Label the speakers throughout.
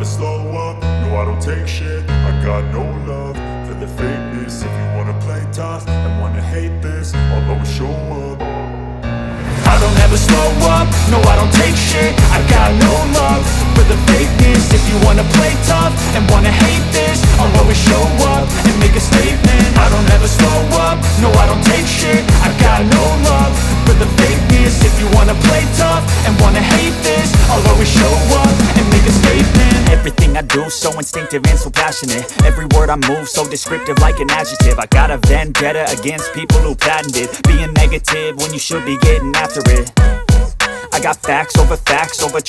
Speaker 1: slow up, no I don't take shit. I got no love for the fakeness. If you wanna play tough and wanna hate this, I'll always show up. I don't ever slow up, no I don't take shit. I got no love for the fakeness. If you wanna play tough and wanna hate this, I'll always show up and make a statement. I don't ever slow up, no I don't take shit. I got no love for the fakeness. If you wanna play tough and wanna hate this, I'll always show up and make a statement. Everything I do so instinctive and so passionate. Every word I move so descriptive like an adjective. I got a vendetta against people who patented being negative when you should be getting after it. I got facts over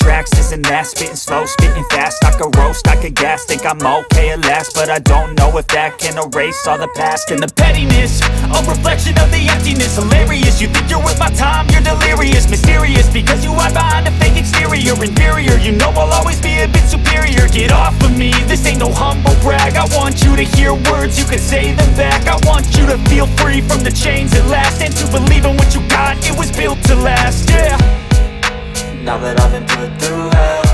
Speaker 1: tracks, this and that. Spitting slow, spitting fast. I could roast, I could gas. Think I'm okay at last, but I don't know if that can erase all the past. And the pettiness, a reflection of the emptiness. Hilarious, you think you're worth my time, you're delirious. Mysterious, because you hide behind a fake exterior. Inferior, you know I'll always be a bit superior. Get off of me, this ain't no humble brag. I want you to hear words, you can say them back. I want you to feel free from the chains at last, and to believe in what you got, it was built to last, yeah.
Speaker 2: Now that I've been put through hell,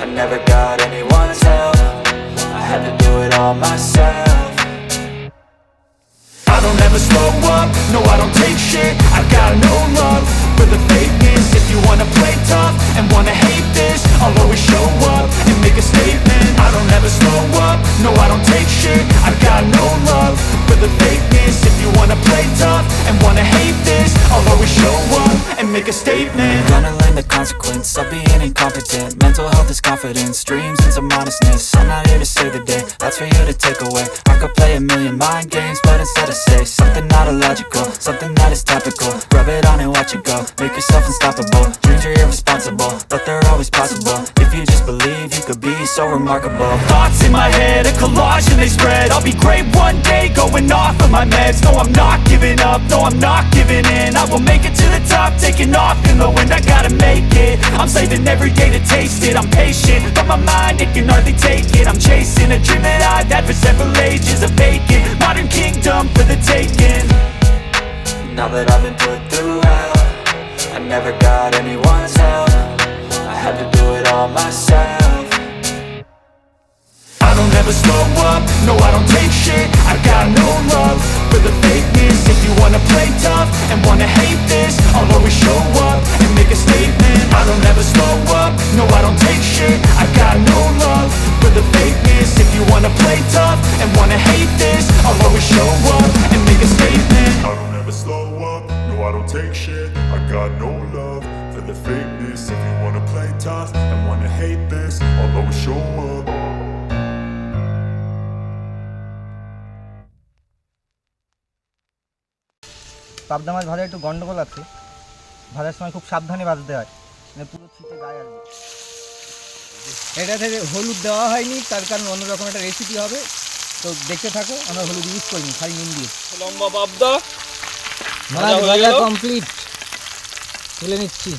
Speaker 2: I never got anyone's help. I had to do it all myself.
Speaker 1: I don't ever slow up, no I don't take shit. I got no love for the fakeness. If you wanna play tough and wanna hate this, I'll always show up and make a statement. I don't ever slow up, no I don't take shit. I got no love for the fakeness. If you wanna play tough and wanna hate this, I'll always show up and make a statement.
Speaker 2: Gonna learn the consequence of being incompetent. Mental health is confidence, dreams and some modestness. I'm not here to save the day, that's for you to take away. I could play a million mind games, but instead I say something not illogical, something that is topical. Rub it on and watch it go, make yourself unstoppable. Dreams are irresponsible, but they're always possible. If you just believe, you could be so remarkable.
Speaker 1: Thoughts in my head, a collage and they spread. I'll be great one day, going off of my meds. No, I'm not giving up, no, I'm not giving in. I will make it to the top, taking off in the wind. I gotta make it, I'm saving every day to taste it. I'm patient, but my mind, it can hardly take it. I'm chasing a dream that I've had for several ages. A vacant, modern kingdom for the taking.
Speaker 2: Now that I've been put through hell, I never got anyone's help. I had to do it all myself.
Speaker 1: I don't ever slow up, no I don't take shit. I got no love for the fakeness. If you wanna play tough and wanna hate this, I'll always show up and make a statement. I don't ever slow up, no I don't take shit. I got no love for the fakeness. If you wanna play tough and wanna hate this, I'll always show up and make a statement. I don't ever slow up, no I don't take shit. I got no love for the fakeness. If you wanna play tough and wanna hate this, I'll always show up.
Speaker 3: পাবদা মাছ ভাজা একটু গন্ডগোল আছে, ভাজার সময় খুব সাবধানে ভাজতে হয়, মানে পুরো ছিটে গায়ে আসবে। এটাতে হলুদ দেওয়া হয়নি, তার কারণ অন্যরকম একটা রেসিপি হবে, তো দেখতে থাকো। আমরা হলুদ ইউজ করিনি, খালি নুন দিয়ে।
Speaker 4: লম্বা পাবদা
Speaker 3: মাছ ভাজা কমপ্লিট, তুলে নিচ্ছি।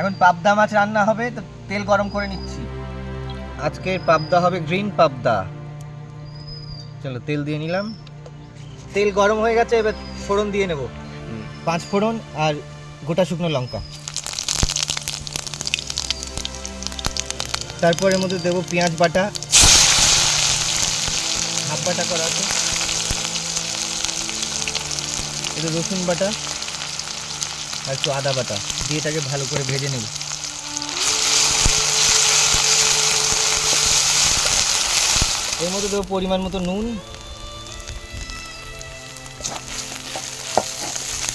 Speaker 3: এখন পাবদা মাছ রান্না হবে, তো তেল গরম করে নিচ্ছি। আজকের পাবদা হবে গ্রিন পাবদা। চলো তেল দিয়ে নিলাম, তেল গরম হয়ে গেছে, এবার ফোড়ন দিয়ে নেব। 5 ফোড়ন আর গোটা শুকনো লঙ্কা। তারপর এর মধ্যে দেবো পেঁয়াজ বাটা, হাফ বাটা করা আছে, একটু রসুন বাটা আর একটু আদা বাটা দিয়ে এটাকে ভালো করে ভেজে নেব। এর মধ্যে দেবো পরিমাণ মতো নুন,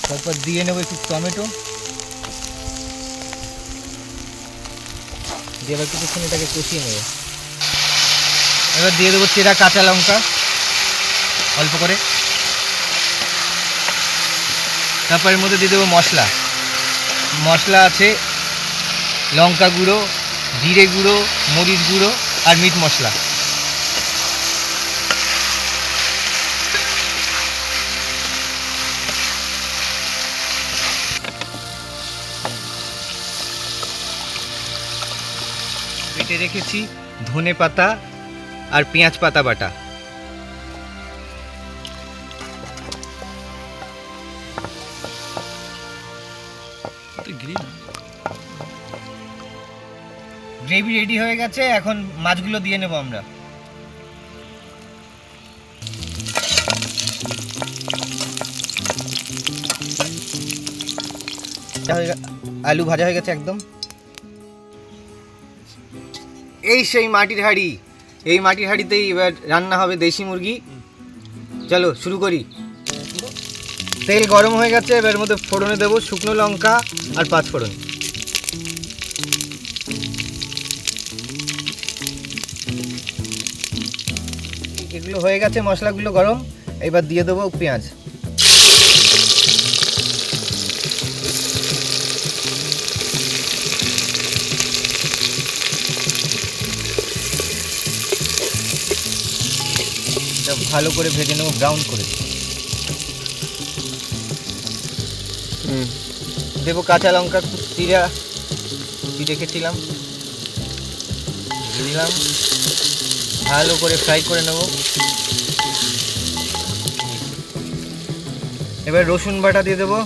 Speaker 3: তারপর দিয়ে নেবো একটু টমেটো, দিয়ে এবার কিছুক্ষণ এটাকে কষিয়ে নেব। এবার দিয়ে দেবো চেরা কাঁচা লঙ্কা অল্প করে, তারপর এর মধ্যে দিয়ে দেবো মশলা। মশলা আছে লঙ্কা গুঁড়ো, জিরে গুঁড়ো, মরিচ গুঁড়ো আর মিট মশলা। বেটে রেখেছি ধনে পাতা আর পেঁয়াজ পাতা বাটা। গ্রেভি রেডি হয়ে গেছে, এখন মাছগুলো দিয়ে নেব আমরা। আলু ভাজা হয়ে গেছে একদম। এই সেই মাটির হাঁড়ি, এই মাটির হাঁড়িতেই এবার রান্না হবে দেশি মুরগি। চলো শুরু করি। তেল গরম হয়ে গেছে, এবার মধ্যে ফোড়নে দেবো শুকনো লঙ্কা আর 5 ফোড়ন। এগুলো হয়ে গেছে, মশলাগুলো গরম, এবার দিয়ে দেবো পেঁয়াজ। ভালো করে ভেজে নেবো, ব্রাউন করে দেবো কাঁচা লঙ্কা চিরা রেখেছিলাম, দিলাম, ভালো করে ফ্রাই করে নেব। এবার রসুন বাটা দিয়ে দেবো,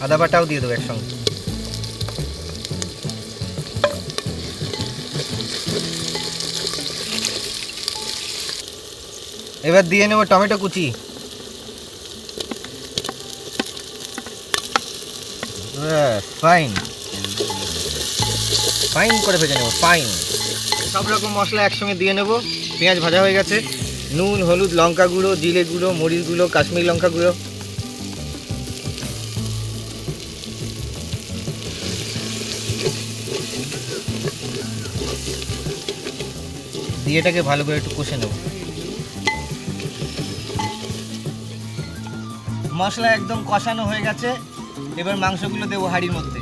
Speaker 3: আদা বাটাও দিয়ে দেবো একসঙ্গে। এবার দিয়ে নেব টমেটো কুচি। ফাইন ফাইন করে ভেজে নেব, ফাইন। সব রকম মশলা একসঙ্গে দিয়ে নেব। পেঁয়াজ ভাজা হয়ে গেছে, নুন, হলুদ, লঙ্কা গুঁড়ো, জিরে গুঁড়ো, মরিচ গুঁড়ো, কাশ্মীরি লঙ্কা গুঁড়ো। দিয়ে এটাকে ভালো করে একটু কষে নেব। মশলা একদম কষানো হয়ে গেছে, এবার মাংসগুলো দেবো হাঁড়ির মধ্যে।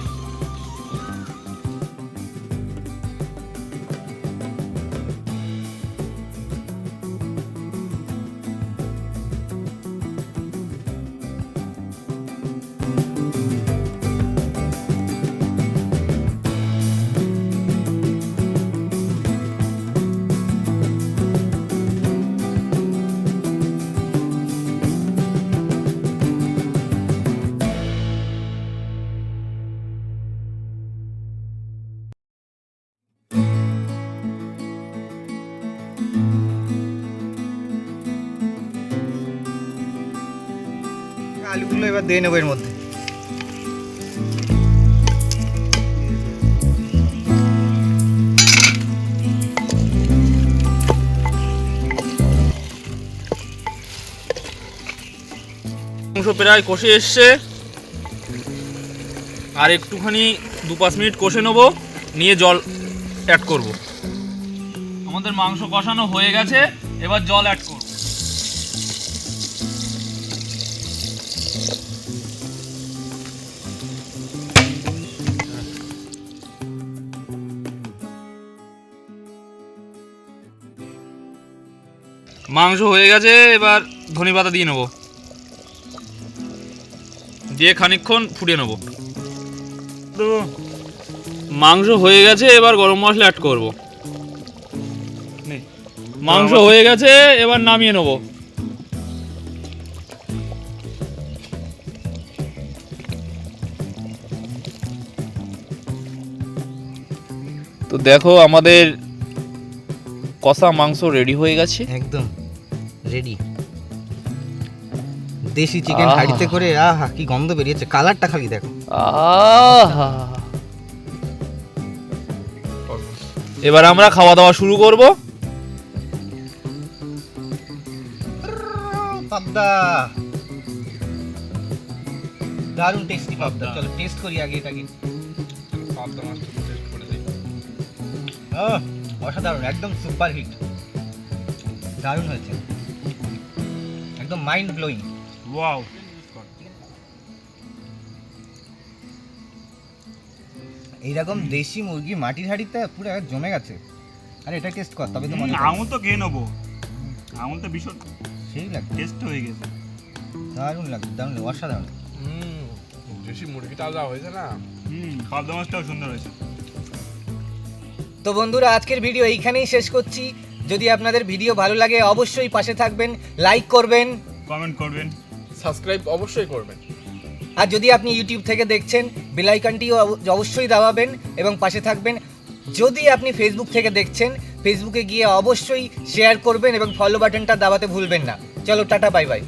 Speaker 3: আলুগুলো এবার দিয়ে নেবো এর মধ্যে।
Speaker 4: মাংস প্রায় কষে এসছে, আর একটুখানি 2-5 মিনিট কষে নেবো, নিয়ে জল অ্যাড করব। আমাদের মাংস কষানো হয়ে গেছে, এবার জল অ্যাড করব। মাংস হয়ে গেছে, এবার ধনেপাতা দিয়ে নেবো, দিয়ে খানিকক্ষণ ফুটিয়ে নেবো। তো মাংস হয়ে গেছে, এবার গরম মশলা অ্যাড করব। মাংস হয়ে গেছে, এবার নামিয়ে নেবো। তো দেখো আমাদের কষা মাংস রেডি হয়ে গেছে,
Speaker 3: একদম রেডি। দেশি চিকেন হাঁড়িতে করে, আহা কি গন্ধ বেরিয়েছে, কালারটা খালি দেখো।
Speaker 4: এবার আমরা খাওয়া দাওয়া শুরু করব।
Speaker 3: পাবদা, দারুণ টেস্টি পাবদা। চলো টেস্ট করি আগে এটাকে।
Speaker 4: পাবদা মাছটা টেস্ট করে দিই।
Speaker 3: অসাধারণ, একদম সুপার হিট, দারুণ হয়েছে, একদম মাইন্ড ব্লোয়িং।
Speaker 4: ওয়াও,
Speaker 3: এইরকম দেশি মুরগি মাটির হাঁড়িতে পুরো জমে গেছে। আরে এটা টেস্ট কর, তবে তো মজা।
Speaker 5: আঙুল তো খেয়ে নেবো, আঙুল তো ভীষণ
Speaker 3: সেই লাগছে,
Speaker 5: টেস্ট হয়ে গেছে,
Speaker 3: দারুণ লাগছে, দারুণ, অসাধারণ।
Speaker 6: দেশি মুরগিটা যা হয়েছে না,
Speaker 5: পাবদা মাছটাও সুন্দর হয়েছে।
Speaker 3: তো বন্ধুরা, আজকের ভিডিও এইখানেই শেষ করছি। যদি আপনাদের ভিডিও ভালো লাগে অবশ্যই পাশে থাকবেন, লাইক করবেন,
Speaker 5: কমেন্ট করবেন,
Speaker 6: সাবস্ক্রাইব অবশ্যই করবেন।
Speaker 3: আর যদি আপনি ইউটিউব থেকে দেখছেন বেল আইকনটিও অবশ্যই দাবাবেন এবং পাশে থাকবেন। যদি আপনি ফেসবুক থেকে দেখছেন ফেসবুকে গিয়ে অবশ্যই শেয়ার করবেন এবং ফলো বাটনটা দাবাতে ভুলবেন না। চলো টাটা, বাই বাই।